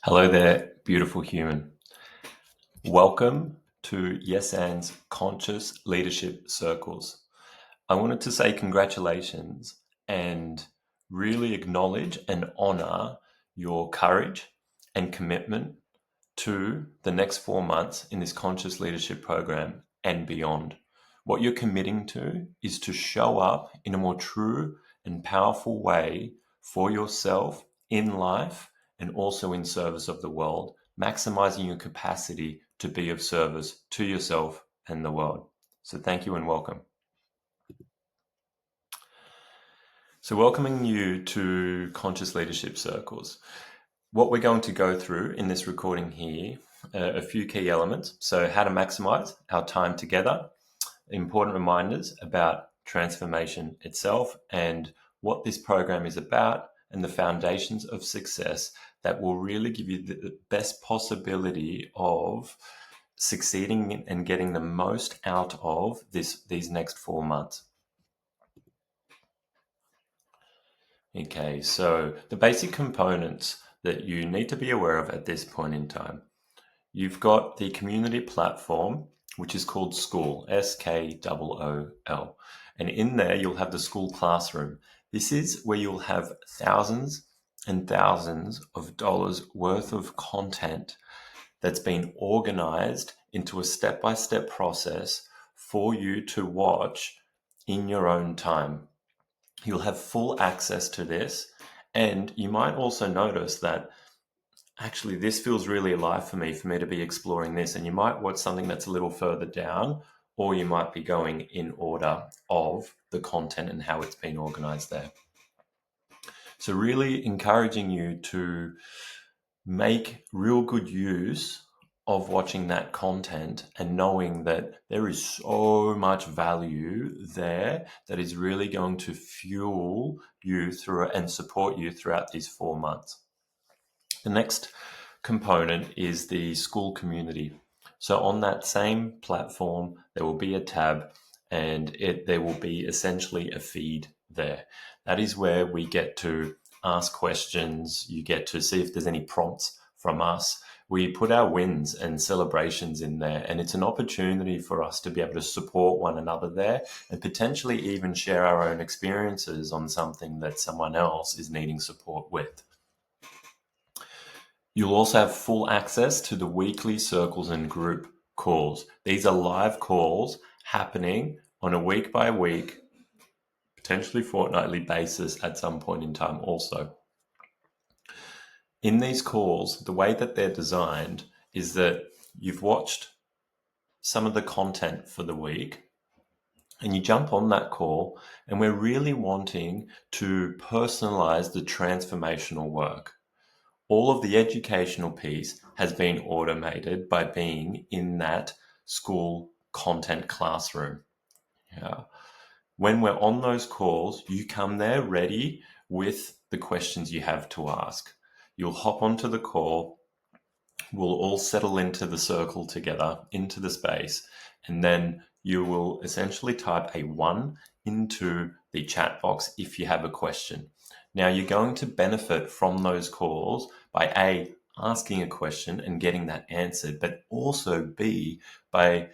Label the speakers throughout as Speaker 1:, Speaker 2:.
Speaker 1: Hello there, beautiful human. Welcome to Yes And's Conscious Leadership Circles. I wanted to say congratulations and really acknowledge and honor your courage and commitment to the next 4 months in this conscious leadership program and beyond. What you're committing to is to show up in a more true and powerful way for yourself in life and also in service of the world, maximizing your capacity to be of service to yourself and the world. So thank you and welcome. So welcoming you to Conscious Leadership Circles. What we're going to go through in this recording here, a few key elements. So how to maximize our time together, important reminders about transformation itself and what this program is about and the foundations of success that will really give you the best possibility of succeeding and getting the most out of these next 4 months. Okay, so the basic components that you need to be aware of at this point in time. You've got the community platform, which is called School, SKOOL. And in there, you'll have the school classroom. This is where you'll have thousands and thousands of dollars worth of content that's been organized into a step-by-step process for you to watch in your own time. You'll have full access to this. And you might also notice that actually this feels really alive for me to be exploring this. And you might watch something that's a little further down, or you might be going in order of the content and how it's been organized there. So really encouraging you to make real good use of watching that content and knowing that there is so much value there that is really going to fuel you through and support you throughout these 4 months. The next component is the school community. So on that same platform, there will be a tab and there will be essentially a feed there. That is where we get to ask questions. You get to see if there's any prompts from us. We put our wins and celebrations in there, and it's an opportunity for us to be able to support one another there and potentially even share our own experiences on something that someone else is needing support with. You'll also have full access to the weekly circles and group calls. These are live calls happening on a week by week, potentially fortnightly basis at some point in time also. In these calls, the way that they're designed is that you've watched some of the content for the week and you jump on that call, and we're really wanting to personalize the transformational work. All of the educational piece has been automated by being in that school content classroom. Yeah. When we're on those calls, you come there ready with the questions you have to ask. You'll hop onto the call. We'll all settle into the circle together, into the space, and then you will essentially type a 1 into the chat box if you have a question. Now, you're going to benefit from those calls by A, asking a question and getting that answered, but also B, by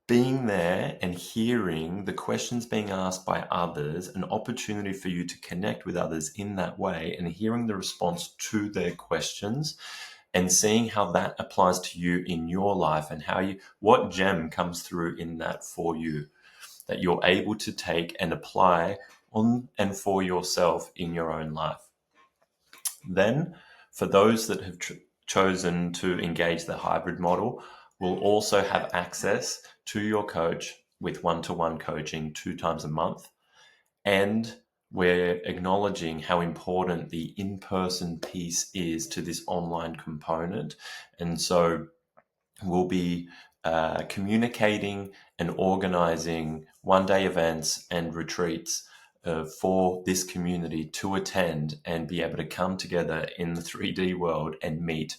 Speaker 1: being there and hearing the questions being asked by others, an opportunity for you to connect with others in that way and hearing the response to their questions and seeing how that applies to you in your life and what gem comes through in that for you that you're able to take and apply on and for yourself in your own life. Then, for those that have chosen to engage the hybrid model, will also have access to your coach with one-to-one coaching 2 times a month. And we're acknowledging how important the in-person piece is to this online component. And so we'll be communicating and organizing one-day events and retreats for this community to attend and be able to come together in the 3D world and meet,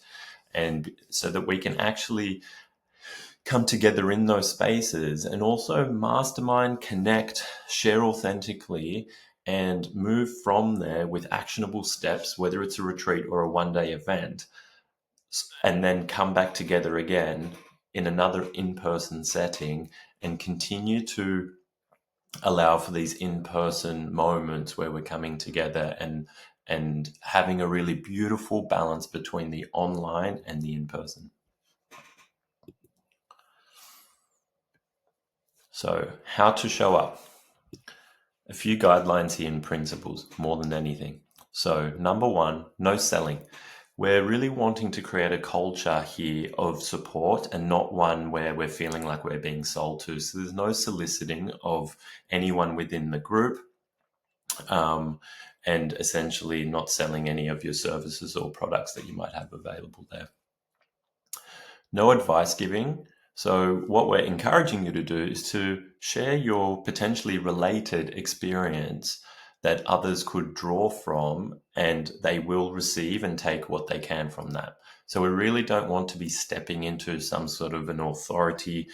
Speaker 1: and so that we can actually come together in those spaces and also mastermind, connect, share authentically, and move from there with actionable steps, whether it's a retreat or a one-day event, and then come back together again in another in-person setting and continue to allow for these in-person moments where we're coming together and having a really beautiful balance between the online and the in-person. So, how to show up. A few guidelines here and principles more than anything. So, number one, no selling. We're really wanting to create a culture here of support and not one where we're feeling like we're being sold to. So, there's no soliciting of anyone within the group, and essentially not selling any of your services or products that you might have available there. No advice giving. So what we're encouraging you to do is to share your potentially related experience that others could draw from, and they will receive and take what they can from that. So we really don't want to be stepping into some sort of an authority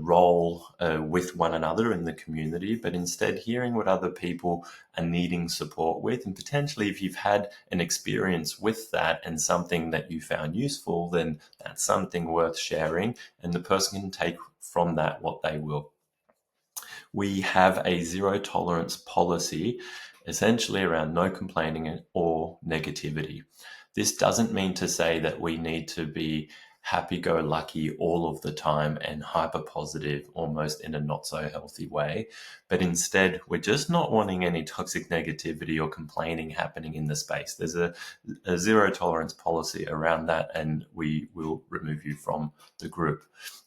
Speaker 1: role with one another in the community, but instead hearing what other people are needing support with. And potentially, if you've had an experience with that and something that you found useful, then that's something worth sharing, and the person can take from that what they will. We have a zero tolerance policy, essentially around no complaining or negativity. This doesn't mean to say that we need to be happy-go-lucky all of the time and hyper-positive, almost in a not-so-healthy way. But instead, we're just not wanting any toxic negativity or complaining happening in the space. There's a zero-tolerance policy around that, and we will remove you from the group.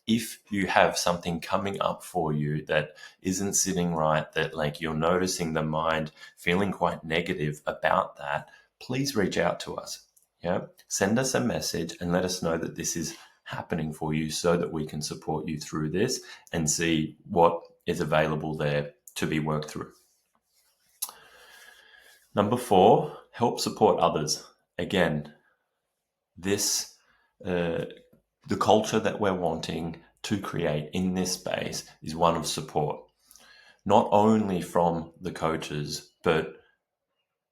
Speaker 1: If you have something coming up for you that isn't sitting right, that like you're noticing the mind feeling quite negative about that, please reach out to us. Yeah, send us a message and let us know that this is happening for you so that we can support you through this and see what is available there to be worked through. Number 4, help support others. Again, this the culture that we're wanting to create in this space is one of support, not only from the coaches, but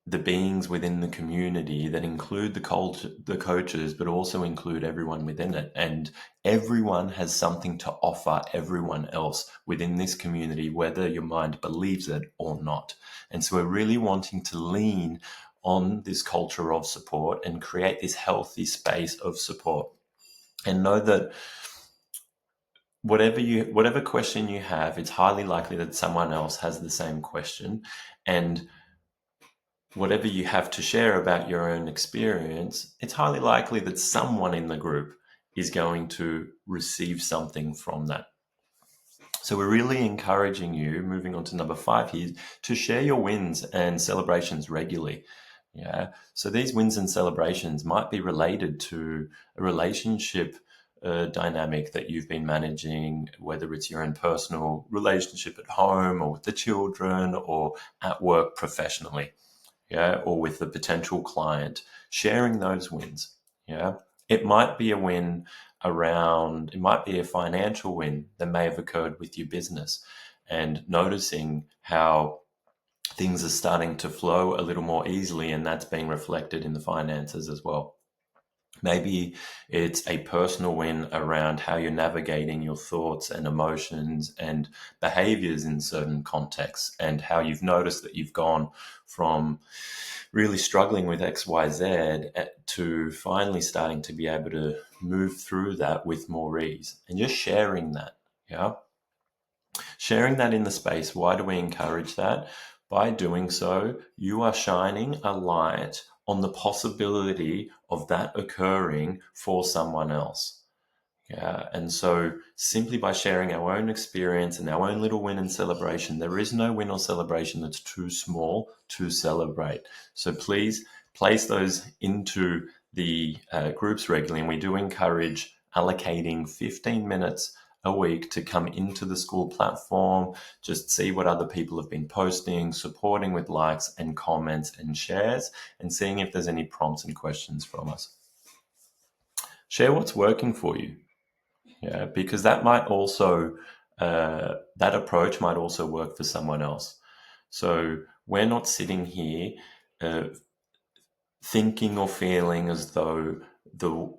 Speaker 1: the beings within the community that include the coaches, but also include everyone within it. And everyone has something to offer everyone else within this community, whether your mind believes it or not. And so we're really wanting to lean on this culture of support and create this healthy space of support. And know that whatever question you have, it's highly likely that someone else has the same question. And whatever you have to share about your own experience, it's highly likely that someone in the group is going to receive something from that. So we're really encouraging you, moving on to number 5 here, to share your wins and celebrations regularly. Yeah. So these wins and celebrations might be related to a relationship dynamic that you've been managing, whether it's your own personal relationship at home or with the children or at work professionally. Yeah, or with the potential client, sharing those wins. Yeah, it might be a win around, it might be a financial win that may have occurred with your business, and noticing how things are starting to flow a little more easily, and that's being reflected in the finances as well. Maybe it's a personal win around how you're navigating your thoughts and emotions and behaviors in certain contexts, and how you've noticed that you've gone from really struggling with XYZ to finally starting to be able to move through that with more ease, and just sharing that. Yeah. Sharing that in the space. Why do we encourage that? By doing so, you are shining a light on the possibility of that occurring for someone else. Yeah, and so simply by sharing our own experience and our own little win and celebration, there is no win or celebration that's too small to celebrate. So please place those into the groups regularly, and we do encourage allocating 15 minutes a week to come into the school platform, just see what other people have been posting, supporting with likes and comments and shares, and seeing if there's any prompts and questions from us. Share what's working for you. Yeah, because that might also, that approach might also work for someone else. So we're not sitting here thinking or feeling as though the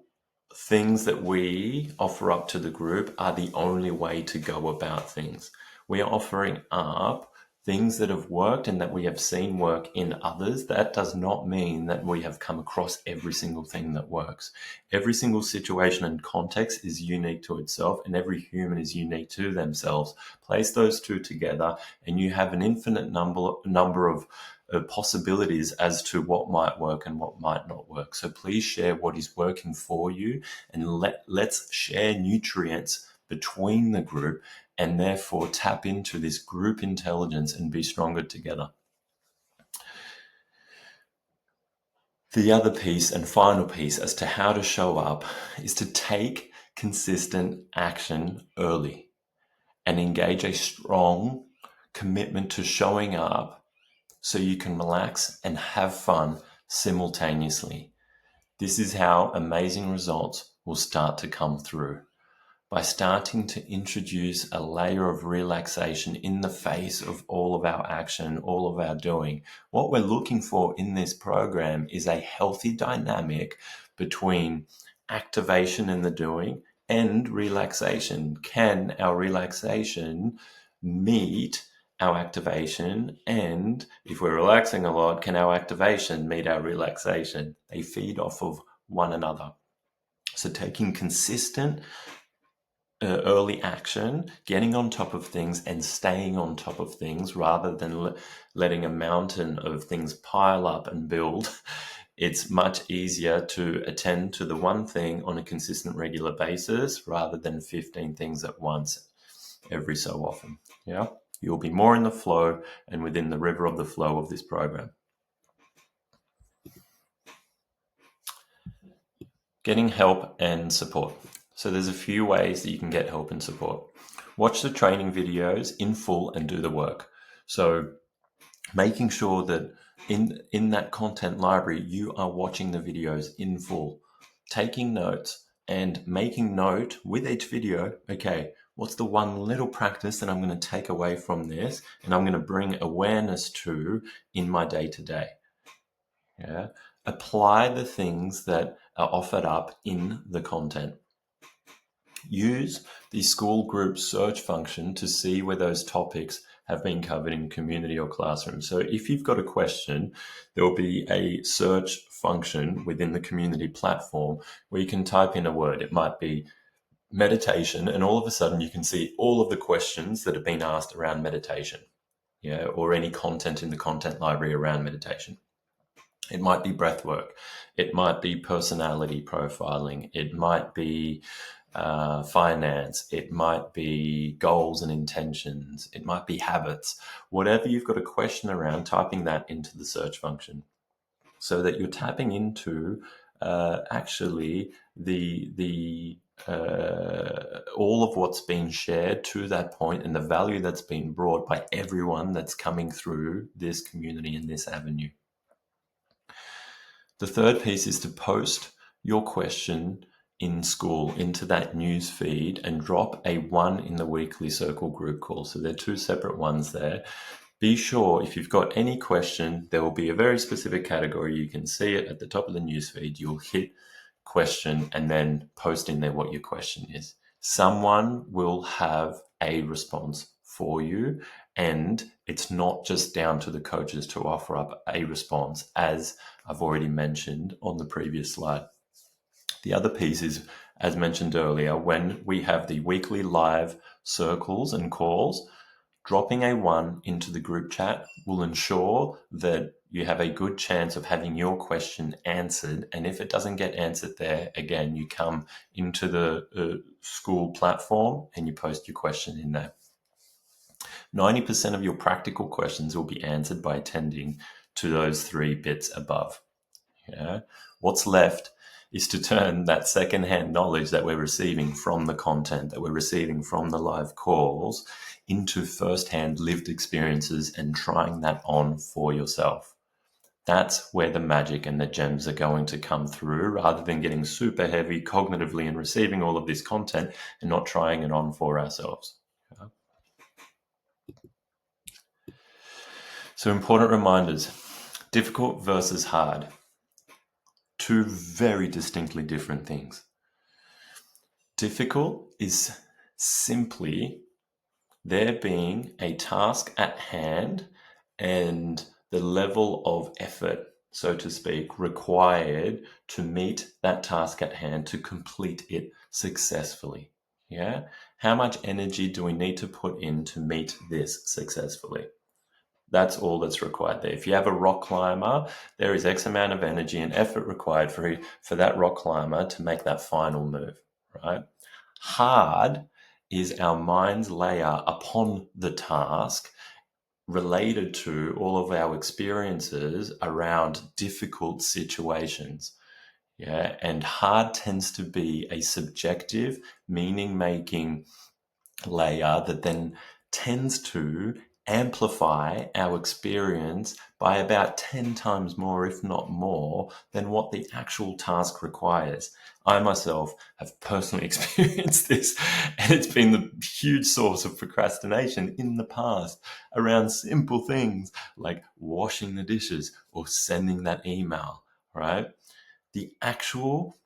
Speaker 1: things that we offer up to the group are the only way to go about things. We are offering up things that have worked and that we have seen work in others. That does not mean that we have come across every single thing that works. Every single situation and context is unique to itself, and every human is unique to themselves. Place those two together and you have an infinite number of possibilities as to what might work and what might not work. So please share what is working for you, and let's share nutrients between the group, and therefore tap into this group intelligence and be stronger together. The other piece and final piece as to how to show up is to take consistent action early and engage a strong commitment to showing up so you can relax and have fun simultaneously. This is how amazing results will start to come through. By starting to introduce a layer of relaxation in the face of all of our action, all of our doing. What we're looking for in this program is a healthy dynamic between activation in the doing and relaxation. Can our relaxation meet our activation? And if we're relaxing a lot, can our activation meet our relaxation? They feed off of one another. So taking consistent early action, getting on top of things and staying on top of things rather than letting a mountain of things pile up and build. It's much easier to attend to the one thing on a consistent, regular basis rather than 15 things at once every so often. Yeah, you'll be more in the flow and within the river of the flow of this program. Getting help and support. So there's a few ways that you can get help and support. Watch the training videos in full and do the work. So making sure that in that content library, you are watching the videos in full, taking notes and making note with each video, okay, what's the one little practice that I'm going to take away from this and I'm going to bring awareness to in my day-to-day. Yeah. Apply the things that are offered up in the content. Use the school group search function to see where those topics have been covered in community or classroom. So if you've got a question, there will be a search function within the community platform where you can type in a word. It might be meditation, and all of a sudden you can see all of the questions that have been asked around meditation, yeah, or any content in the content library around meditation. It might be breath work. It might be personality profiling. It might be finance. It might be goals and intentions. It might be habits. Whatever you've got a question around, typing that into the search function so that you're tapping into actually the all of what's been shared to that point and the value that's been brought by everyone that's coming through this community and this avenue. The third piece is to post your question in school into that news feed and drop a 1 in the weekly circle group call. So there are two separate ones there. Be sure if you've got any question, there will be a very specific category. You can see it at the top of the news feed. You'll hit question and then post in there what your question is. Someone will have a response for you, and it's not just down to the coaches to offer up a response, as I've already mentioned on the previous slide. The other piece is, as mentioned earlier, when we have the weekly live circles and calls, dropping a 1 into the group chat will ensure that you have a good chance of having your question answered. And if it doesn't get answered there, again, you come into the school platform and you post your question in there. 90% of your practical questions will be answered by attending to those 3 bits above. Yeah. What's left is to turn that secondhand knowledge that we're receiving from the content, that we're receiving from the live calls, into firsthand lived experiences and trying that on for yourself. That's where the magic and the gems are going to come through, rather than getting super heavy cognitively and receiving all of this content and not trying it on for ourselves. So important reminders. Difficult versus hard. Two very distinctly different things. Difficult is simply there being a task at hand and the level of effort, so to speak, required to meet that task at hand, to complete it successfully. Yeah? How much energy do we need to put in to meet this successfully? That's all that's required there. If you have a rock climber, there is X amount of energy and effort required for that rock climber to make that final move, right? Hard is our mind's layer upon the task related to all of our experiences around difficult situations. Yeah. And hard tends to be a subjective, meaning making layer that then tends to amplify our experience by about 10 times more, if not more, than what the actual task requires. I myself have personally experienced this, and it's been the huge source of procrastination in the past around simple things like washing the dishes or sending that email, right? The actual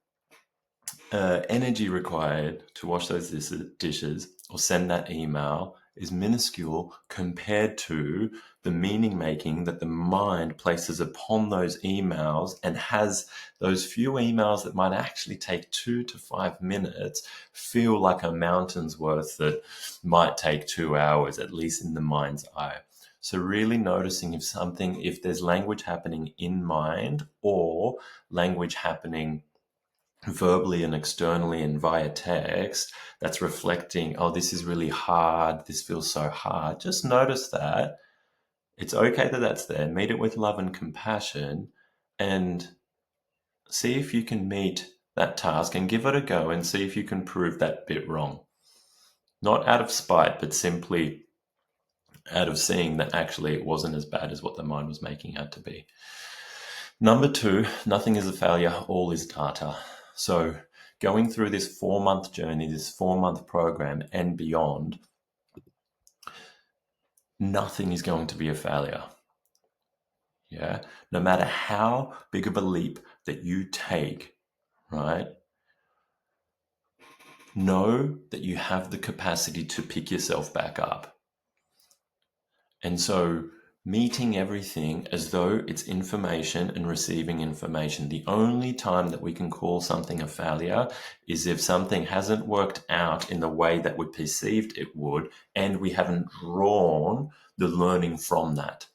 Speaker 1: energy required to wash those dishes or send that email is minuscule compared to the meaning making that the mind places upon those emails, and has those few emails that might actually take 2 to 5 minutes feel like a mountain's worth that might take 2 hours, at least in the mind's eye. So really noticing if there's language happening in mind or language happening verbally and externally and via text that's reflecting, oh, this is really hard, this feels so hard. Just notice that. It's okay that that's there. Meet it with love and compassion and see if you can meet that task and give it a go and see if you can prove that bit wrong. Not out of spite, but simply out of seeing that actually it wasn't as bad as what the mind was making out to be. Number 2, nothing is a failure, all is data. So going through this 4-month journey, this 4-month program and beyond, nothing is going to be a failure. Yeah. No matter how big of a leap that you take, right? Know that you have the capacity to pick yourself back up. And so meeting everything as though it's information and receiving information. The only time that we can call something a failure is if something hasn't worked out in the way that we perceived it would, and we haven't drawn the learning from that.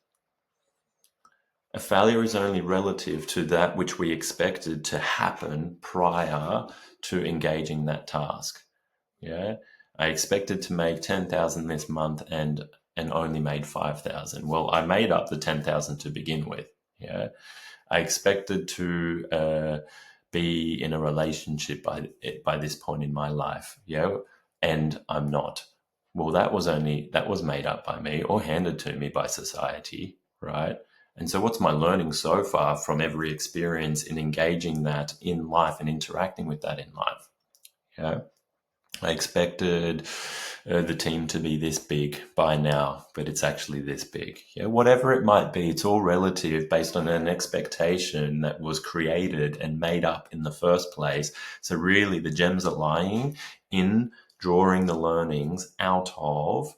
Speaker 1: A failure is only relative to that which we expected to happen prior to engaging that task. Yeah. I expected to make 10,000 this month and only made 5,000. Well, I made up the 10,000 to begin with. Yeah. I expected to be in a relationship by this point in my life. Yeah. And I'm not. Well, that was made up by me or handed to me by society. Right. And so what's my learning so far from every experience in engaging that in life and interacting with that in life? Yeah. I expected the team to be this big by now, but it's actually this big. Yeah, whatever it might be, it's all relative based on an expectation that was created and made up in the first place. So really the gems are lying in drawing the learnings out of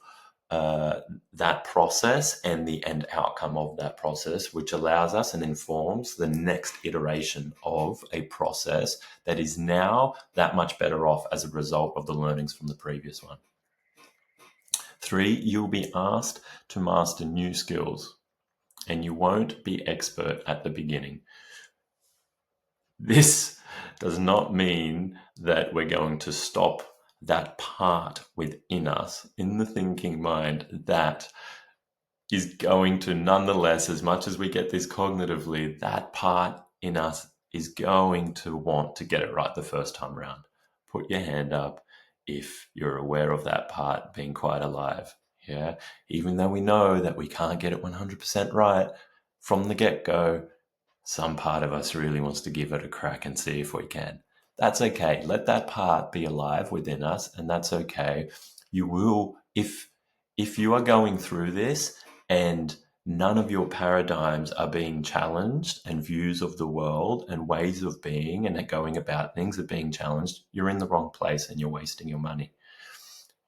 Speaker 1: that process and the end outcome of that process, which allows us and informs the next iteration of a process that is now that much better off as a result of the learnings from the previous one. 3, you'll be asked to master new skills, and you won't be expert at the beginning. This does not mean that we're going to stop that part within us in the thinking mind that is going to, nonetheless, as much as we get this cognitively, that part in us is going to want to get it right the first time around. Put your hand up if you're aware of that part being quite alive. Yeah. Even though we know that we can't get it 100% right from the get-go, some part of us really wants to give it a crack and see if we can. That's okay. Let that part be alive within us, and that's okay. You will, if you are going through this and none of your paradigms are being challenged and views of the world and ways of being and going about things are being challenged, you're in the wrong place and you're wasting your money.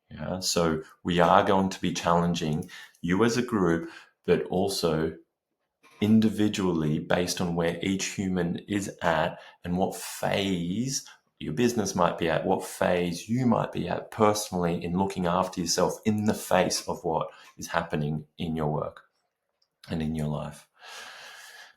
Speaker 1: Yeah, so we are going to be challenging you as a group, but also individually based on where each human is at and what phase your business might be at, what phase you might be at personally in looking after yourself in the face of what is happening in your work and in your life.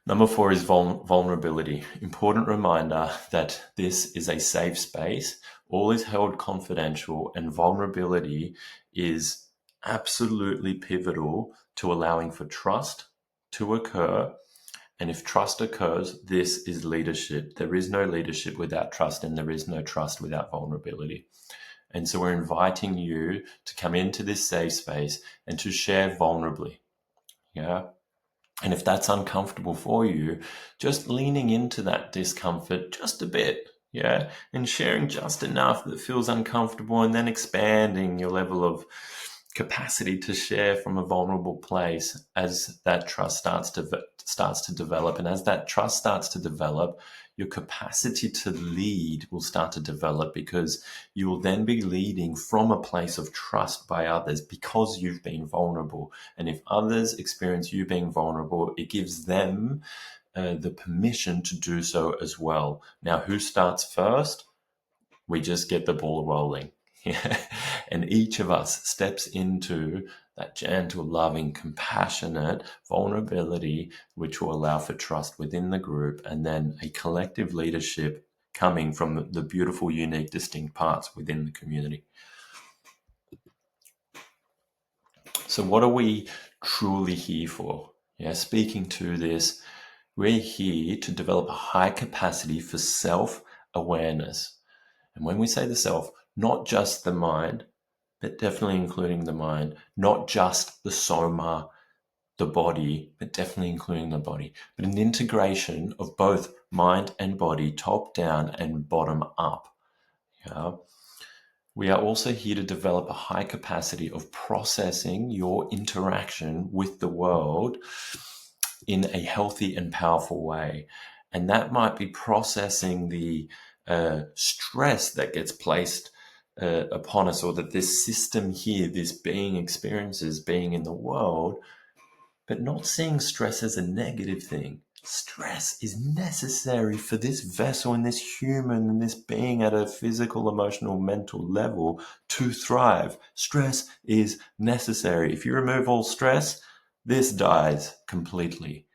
Speaker 1: Number 4 is vulnerability. Important reminder that this is a safe space. All is held confidential, and vulnerability is absolutely pivotal to allowing for trust to occur. And if trust occurs, this is leadership. There is no leadership without trust, and there is no trust without vulnerability. And so we're inviting you to come into this safe space and to share vulnerably. Yeah. And if that's uncomfortable for you, just leaning into that discomfort just a bit, yeah, and sharing just enough that feels uncomfortable, and then expanding your level of capacity to share from a vulnerable place as that trust starts to develop. And as that trust starts to develop, your capacity to lead will start to develop, because you will then be leading from a place of trust by others because you've been vulnerable. And if others experience you being vulnerable, it gives them the permission to do so as well. Now, who starts first? We just get the ball rolling. And each of us steps into that gentle, loving, compassionate vulnerability, which will allow for trust within the group, and then a collective leadership coming from the beautiful, unique, distinct parts within the community. So what are we truly here for? Yeah, speaking to this, we're here to develop a high capacity for self-awareness. And when we say the self, not just the mind, but definitely including the mind, not just the soma, the body, but definitely including the body, but an integration of both mind and body, top down and bottom up. Yeah. We are also here to develop a high capacity of processing your interaction with the world in a healthy and powerful way. And that might be processing the stress that gets placed upon us, or that this system here, this being experiences being in the world, but not seeing stress as a negative thing. Stress is necessary for this vessel and this human and this being at a physical, emotional, mental level to thrive. Stress is necessary. If you remove all stress, this dies completely.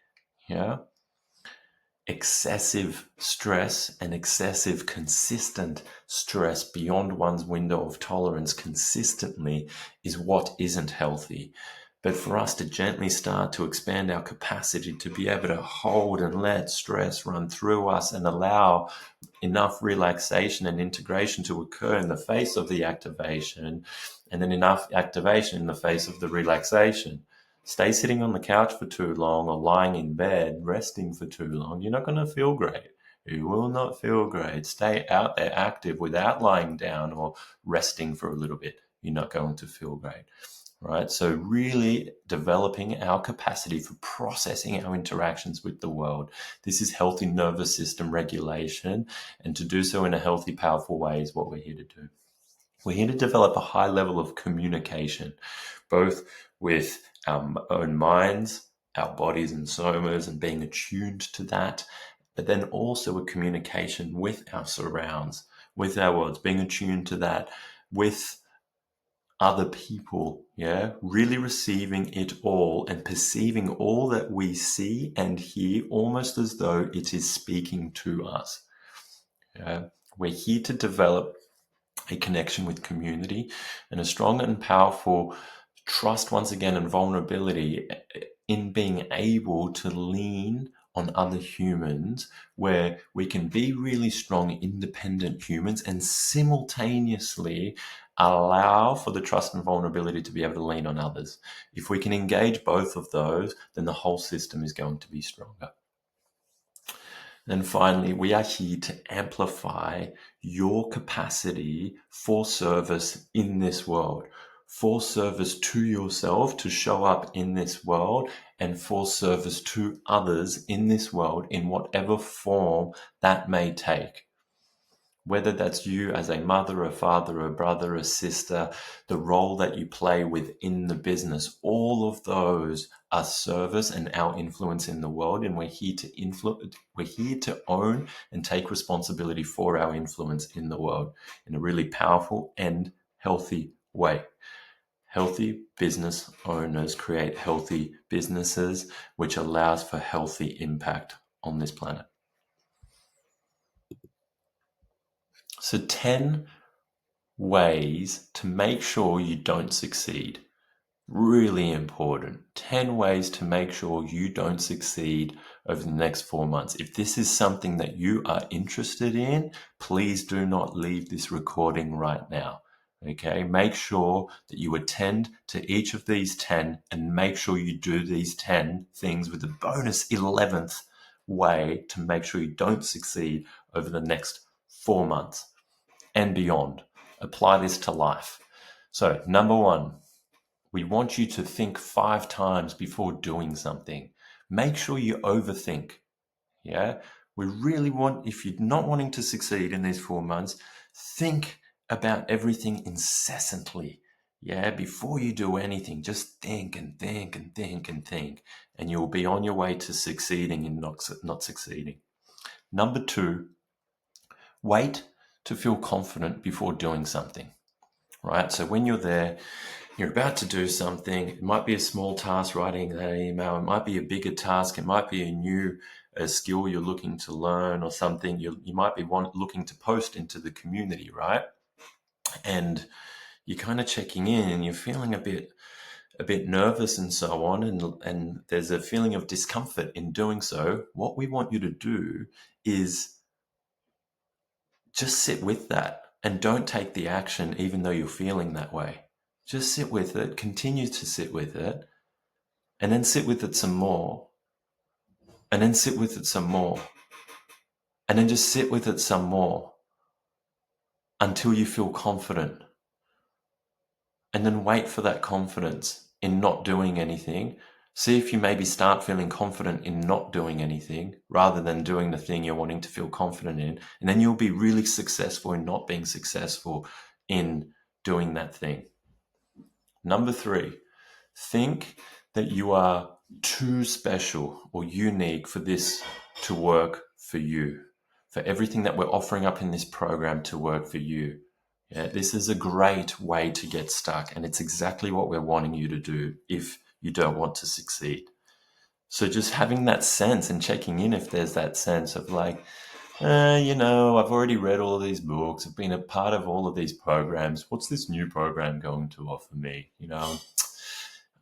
Speaker 1: Yeah. Excessive stress and excessive consistent stress beyond one's window of tolerance consistently is what isn't healthy. But for us to gently start to expand our capacity to be able to hold and let stress run through us and allow enough relaxation and integration to occur in the face of the activation, and then enough activation in the face of the relaxation. Stay sitting on the couch for too long or lying in bed, resting for too long, you're not going to feel great. You will not feel great. Stay out there active without lying down or resting for a little bit. You're not going to feel great. Right? So really developing our capacity for processing our interactions with the world. This is healthy nervous system regulation, and to do so in a healthy, powerful way is what we're here to do. We're here to develop a high level of communication, both with our own minds, our bodies and somas, and being attuned to that, but then also a communication with our surrounds, with our worlds, being attuned to that with other people, yeah, really receiving it all and perceiving all that we see and hear almost as though it is speaking to us. Yeah. We're here to develop a connection with community and a strong and powerful trust, once again, and vulnerability in being able to lean on other humans, where we can be really strong, independent humans and simultaneously allow for the trust and vulnerability to be able to lean on others. If we can engage both of those, then the whole system is going to be stronger. And finally, we are here to amplify your capacity for service in this world, for service to yourself, to show up in this world and for service to others in this world in whatever form that may take. Whether that's you as a mother, a father, a brother, a sister, the role that you play within the business, all of those are service and our influence in the world. And we're here to influence, we're here to own and take responsibility for our influence in the world in a really powerful and healthy way. Healthy business owners create healthy businesses, which allows for healthy impact on this planet. So 10 ways to make sure you don't succeed. Really important. 10 ways to make sure you don't succeed over the next 4 months. If this is something that you are interested in, please do not leave this recording right now. Okay, make sure that you attend to each of these 10 and make sure you do these 10 things with a bonus 11th way to make sure you don't succeed over the next 4 months and beyond. Apply this to life. So, number 1, we want you to think 5 times before doing something. Make sure you overthink. Yeah, we really want, if you're not wanting to succeed in these 4 months, think about everything incessantly. Yeah, before you do anything, just think and think and think and think, and you'll be on your way to succeeding and not succeeding. Number 2, wait to feel confident before doing something. Right? So when you're there, you're about to do something. It might be a small task, writing that email. It might be a bigger task. It might be a new skill you're looking to learn, or something you might be looking to post into the community, right? And you're kind of checking in, and you're feeling a bit nervous and so on, and there's a feeling of discomfort in doing so. What we want you to do is just sit with that and don't take the action even though you're feeling that way. Just sit with it, continue to sit with it, and then sit with it some more, and then sit with it some more, and then just sit with it some more until you feel confident. And then wait for that confidence in not doing anything. See if you maybe start feeling confident in not doing anything rather than doing the thing you're wanting to feel confident in. And then you'll be really successful in not being successful in doing that thing. Number 3, think that you are too special or unique for this to work for you, for everything that we're offering up in this program to work for you. Yeah, this is a great way to get stuck, and it's exactly what we're wanting you to do if you don't want to succeed. So just having that sense and checking in if there's that sense of like, I've already read all of these books. I've been a part of all of these programs. What's this new program going to offer me?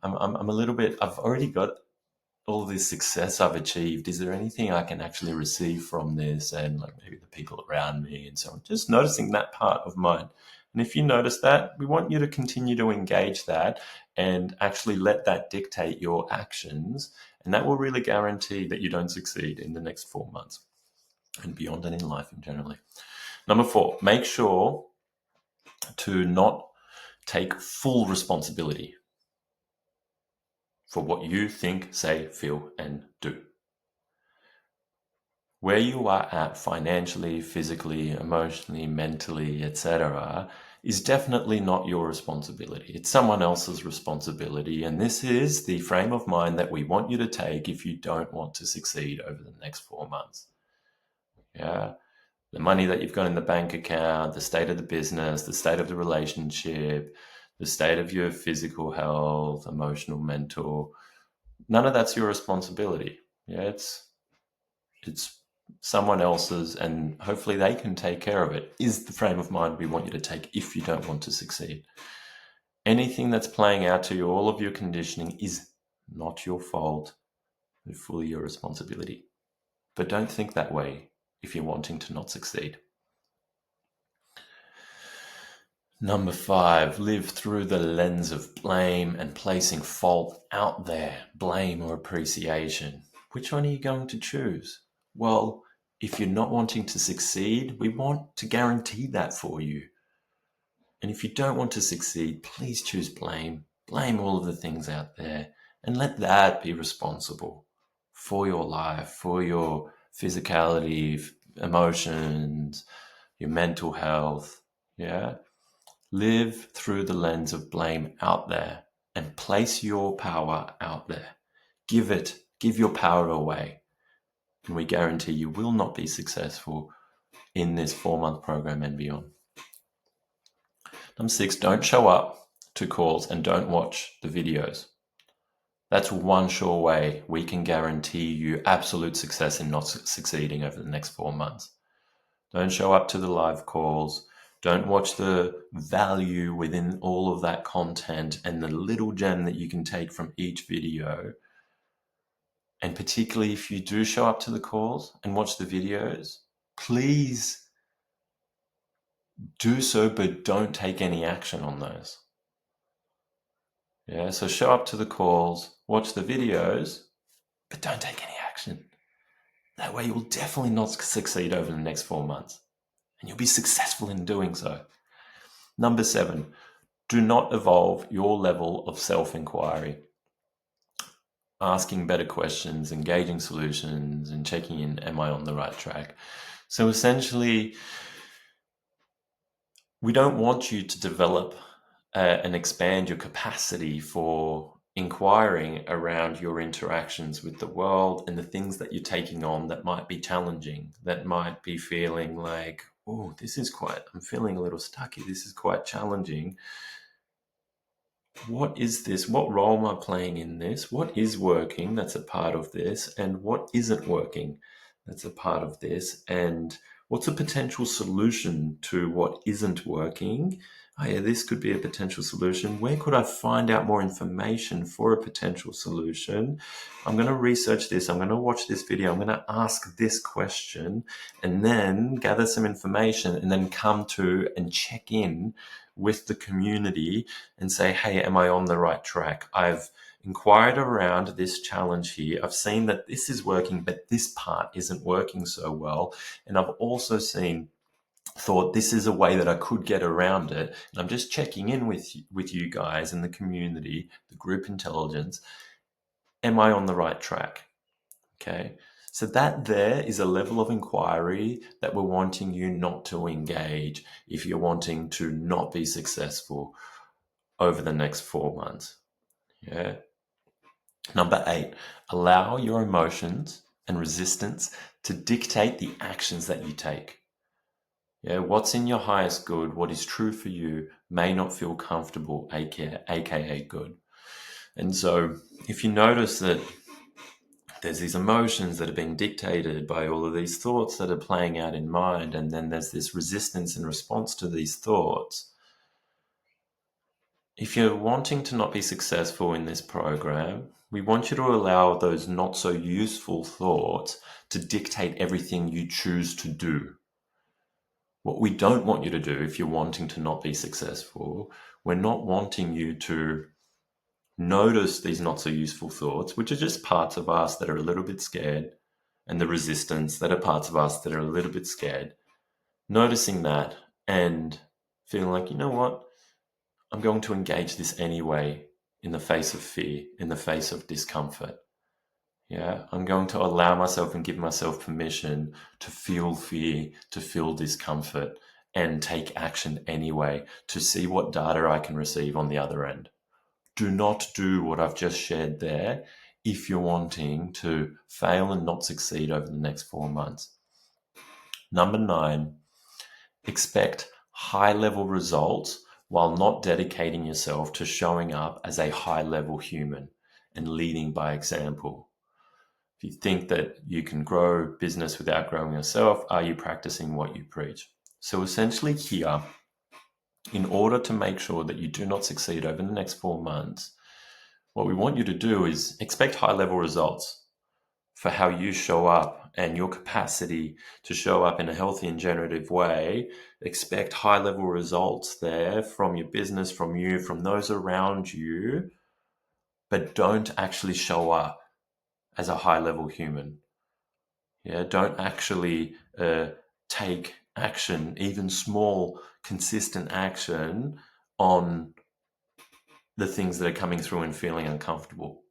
Speaker 1: I'm a little bit, I've already got all this success I've achieved. Is there anything I can actually receive from this? And like maybe the people around me and so on. Just noticing that part of mine. And if you notice that, we want you to continue to engage that and actually let that dictate your actions. And that will really guarantee that you don't succeed in the next 4 months and beyond, and in life in general. Number 4, make sure to not take full responsibility for what you think, say, feel, and do. Where you are at financially, physically, emotionally, mentally, etc., is definitely not your responsibility. It's someone else's responsibility. And this is the frame of mind that we want you to take if you don't want to succeed over the next 4 months. Yeah. The money that you've got in the bank account, the state of the business, the state of the relationship, the state of your physical health, emotional, mental, none of that's your responsibility. Yeah, it's someone else's, and hopefully they can take care of it, is the frame of mind we want you to take if you don't want to succeed. Anything that's playing out to you, all of your conditioning, is not your fault and fully your responsibility. But don't think that way if you're wanting to not succeed. Number 5, live through the lens of blame and placing fault out there, blame or appreciation. Which one are you going to choose? Well, if you're not wanting to succeed, we want to guarantee that for you. And if you don't want to succeed, please choose blame. Blame all of the things out there And let that be responsible for your life, for your physicality, emotions, your mental health. Yeah. Live through the lens of blame out there and place your power out there. Give your power away. And we guarantee you will not be successful in this 4-month program and beyond. Number 6, don't show up to calls and don't watch the videos. That's one sure way we can guarantee you absolute success in not succeeding over the next 4 months. Don't show up to the live calls. Don't watch the value within all of that content and the little gem that you can take from each video. And particularly if you do show up to the calls and watch the videos, please do so, but don't take any action on those. Yeah, so show up to the calls, watch the videos, but don't take any action. That way you'll definitely not succeed over the next 4 months. And you'll be successful in doing so. Number 7, do not evolve your level of self-inquiry. Asking better questions, engaging solutions, and checking in, am I on the right track? So essentially, we don't want you to develop and expand your capacity for inquiring around your interactions with the world and the things that you're taking on that might be challenging, that might be feeling like, oh, I'm feeling a little stuck here. This is quite challenging. What is this? What role am I playing in this? What is working? That's a part of this. And what isn't working? That's a part of this. And what's a potential solution to what isn't working? Oh yeah, this could be a potential solution. Where could I find out more information for a potential solution? I'm going to research this. I'm going to watch this video. I'm going to ask this question and then gather some information and then come to and check in with the community and say, hey, am I on the right track? I've inquired around this challenge here. I've seen that this is working, but this part isn't working so well. And I've also thought this is a way that I could get around it. And I'm just checking in with you guys in the community, the group intelligence. Am I on the right track? Okay. So that there is a level of inquiry that we're wanting you not to engage if you're wanting to not be successful over the next 4 months. Yeah. Number 8, allow your emotions and resistance to dictate the actions that you take. Yeah, what's in your highest good, what is true for you, may not feel comfortable, aka good. And so if you notice that there's these emotions that are being dictated by all of these thoughts that are playing out in mind, and then there's this resistance in response to these thoughts, if you're wanting to not be successful in this program, we want you to allow those not so useful thoughts to dictate everything you choose to do. What we don't want you to do if you're wanting to not be successful, we're not wanting you to notice these not so useful thoughts, which are just parts of us that are a little bit scared, and the resistance that are parts of us that are a little bit scared. Noticing that and feeling like, you know what? I'm going to engage this anyway in the face of fear, in the face of discomfort. Yeah, I'm going to allow myself and give myself permission to feel fear, to feel discomfort, and take action anyway to see what data I can receive on the other end. Do not do what I've just shared there if you're wanting to fail and not succeed over the next 4 months. Number 9, expect high-level results while not dedicating yourself to showing up as a high-level human and leading by example. If you think that you can grow business without growing yourself, are you practicing what you preach? So essentially here, in order to make sure that you do not succeed over the next 4 months, what we want you to do is expect high-level results for how you show up and your capacity to show up in a healthy and generative way. Expect high-level results there from your business, from you, from those around you, but don't actually show up as a high-level human. Yeah, don't actually take action, even small, consistent action on the things that are coming through and feeling uncomfortable.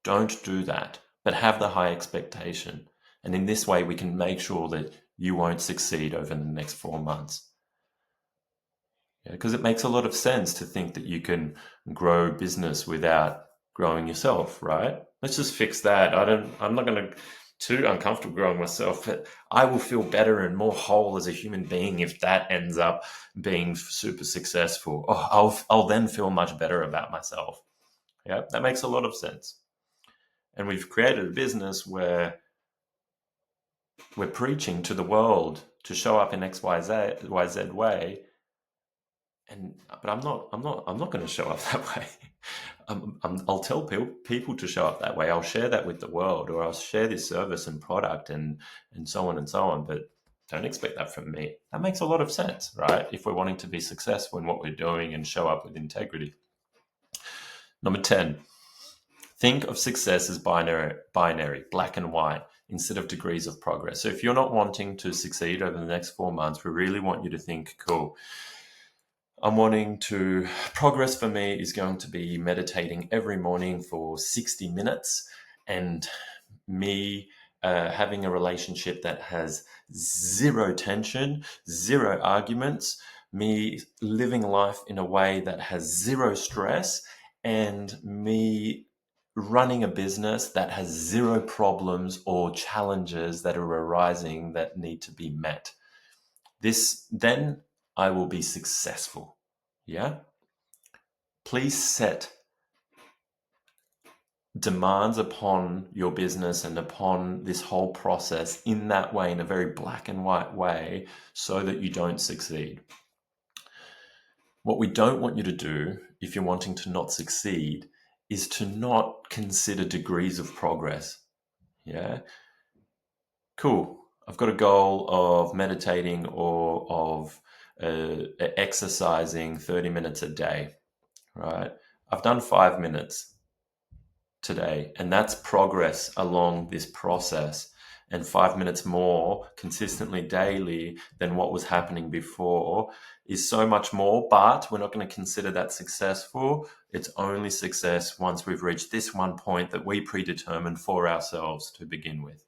Speaker 1: Don't do that, but have the high expectation. And in this way, we can make sure that you won't succeed over the next 4 months. Because it makes a lot of sense to think that you can grow business without growing yourself, right? Let's just fix that. I'm not going to too uncomfortable growing myself, but I will feel better and more whole as a human being if that ends up being super successful. Oh, I'll then feel much better about myself. Yeah, that makes a lot of sense. And we've created a business where we're preaching to the world to show up in YZ way. But I'm not going to show up that way. I'll tell people to show up that way. I'll share that with the world, or I'll share this service and product and so on and so on. But don't expect that from me. That makes a lot of sense, right? If we're wanting to be successful in what we're doing and show up with integrity. Number 10, think of success as binary, black and white, instead of degrees of progress. So if you're not wanting to succeed over the next 4 months, we really want you to think, cool, I'm wanting to, progress for me is going to be meditating every morning for 60 minutes and me having a relationship that has zero tension, zero arguments, me living life in a way that has zero stress, and me running a business that has zero problems or challenges that are arising that need to be met. Then I will be successful. Yeah? Please set demands upon your business and upon this whole process in that way, in a very black and white way, so that you don't succeed. What we don't want you to do, if you're wanting to not succeed, is to not consider degrees of progress. Yeah? Cool. I've got a goal of meditating or of exercising 30 minutes a day, right? I've done 5 minutes today, and that's progress along this process. And 5 minutes more consistently daily than what was happening before is so much more, but we're not going to consider that successful. It's only success once we've reached this one point that we predetermined for ourselves to begin with.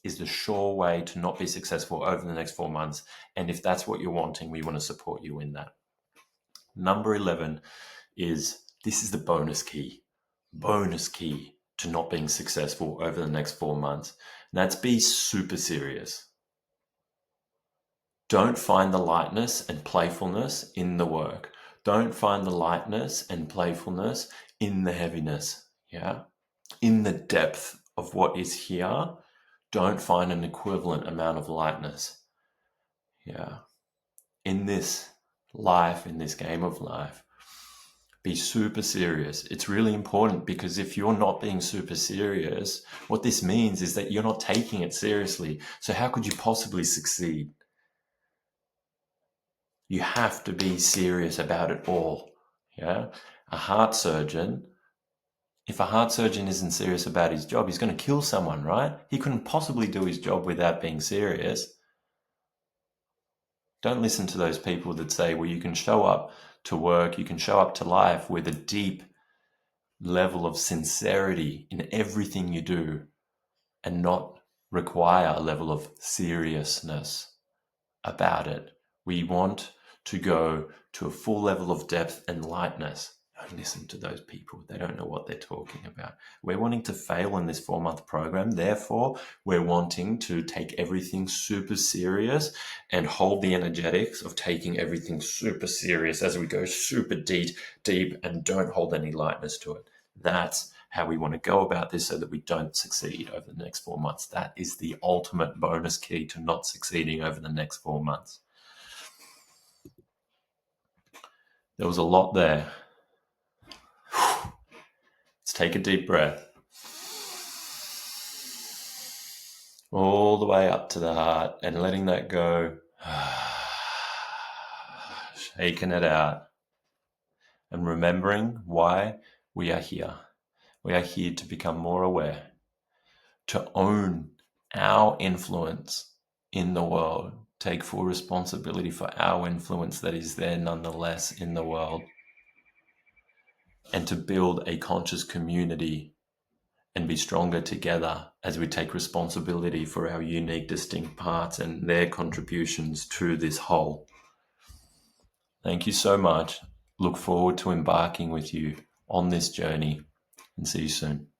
Speaker 1: Is the sure way to not be successful over the next 4 months. And if that's what you're wanting, we want to support you in that. Number 11 is, this is the bonus key to not being successful over the next 4 months. And that's be super serious. Don't find the lightness and playfulness in the work. Don't find the lightness and playfulness in the heaviness. Yeah. In the depth of what is here, don't find an equivalent amount of lightness. Yeah. In this life, in this game of life, be super serious. It's really important, because if you're not being super serious, what this means is that you're not taking it seriously. So how could you possibly succeed? You have to be serious about it all. Yeah. If a heart surgeon isn't serious about his job, he's going to kill someone, right? He couldn't possibly do his job without being serious. Don't listen to those people that say, well, you can show up to work, you can show up to life with a deep level of sincerity in everything you do and not require a level of seriousness about it. We want to go to a full level of depth and lightness. Don't listen to those people. They don't know what they're talking about. We're wanting to fail in this 4-month program. Therefore, we're wanting to take everything super serious and hold the energetics of taking everything super serious as we go super deep, and don't hold any lightness to it. That's how we want to go about this so that we don't succeed over the next 4 months. That is the ultimate bonus key to not succeeding over the next 4 months. There was a lot there. Let's take a deep breath. All the way up to the heart and letting that go. Shaking it out. And remembering why we are here. We are here to become more aware, to own our influence in the world, take full responsibility for our influence that is there nonetheless in the world, and to build a conscious community and be stronger together as we take responsibility for our unique, distinct parts and their contributions to this whole. Thank you so much. Look forward to embarking with you on this journey, and see you soon.